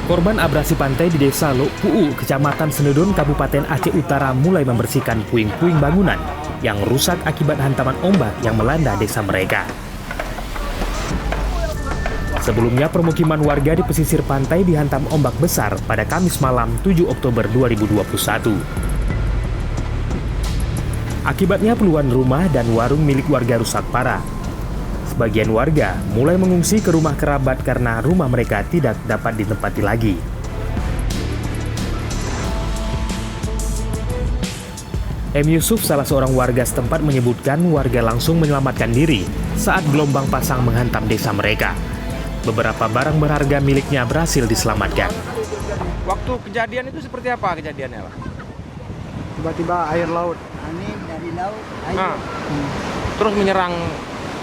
Korban abrasi pantai di Desa Lok Puu, Kecamatan Senedon, Kabupaten Aceh Utara mulai membersihkan puing-puing bangunan yang rusak akibat hantaman ombak yang melanda desa mereka. Sebelumnya, permukiman warga di pesisir pantai dihantam ombak besar pada Kamis malam 7 Oktober 2021. Akibatnya puluhan rumah dan warung milik warga rusak parah. Sebagian warga mulai mengungsi ke rumah kerabat karena rumah mereka tidak dapat ditempati lagi. M. Yusuf, salah seorang warga setempat, menyebutkan warga langsung menyelamatkan diri saat gelombang pasang menghantam desa mereka. Beberapa barang berharga miliknya berhasil diselamatkan. Waktu kejadian itu seperti apa kejadiannya, Pak? Tiba-tiba air laut. Angin dari laut, air. Nah, terus menyerang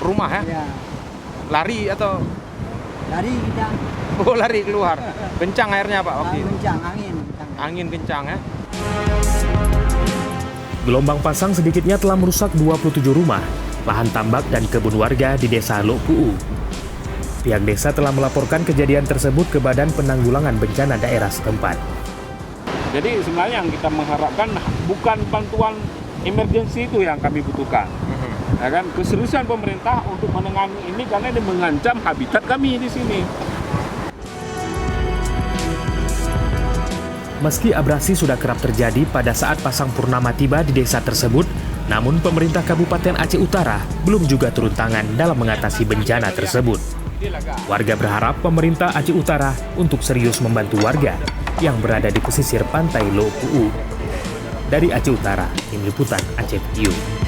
rumah ya? Ya, Lari atau lari kita. lari keluar? Kencang airnya, Pak, waktu itu? Kencang, angin. Angin kencang ya? Gelombang pasang sedikitnya telah merusak 27 rumah, lahan tambak dan kebun warga di Desa Lok Puu. Pihak desa telah melaporkan kejadian tersebut ke Badan Penanggulangan Bencana Daerah setempat. Jadi sebenarnya yang kita mengharapkan bukan bantuan emergensi itu yang kami butuhkan. Ya kan, keseriusan pemerintah untuk menangani ini karena ini mengancam habitat kami di sini. Meski abrasi sudah kerap terjadi pada saat pasang purnama tiba di desa tersebut, namun pemerintah Kabupaten Aceh Utara belum juga turun tangan dalam mengatasi bencana tersebut. Warga berharap pemerintah Aceh Utara untuk serius membantu warga yang berada di pesisir pantai Lok Puu. Dari Aceh Utara, Tim Liputan Aceh View.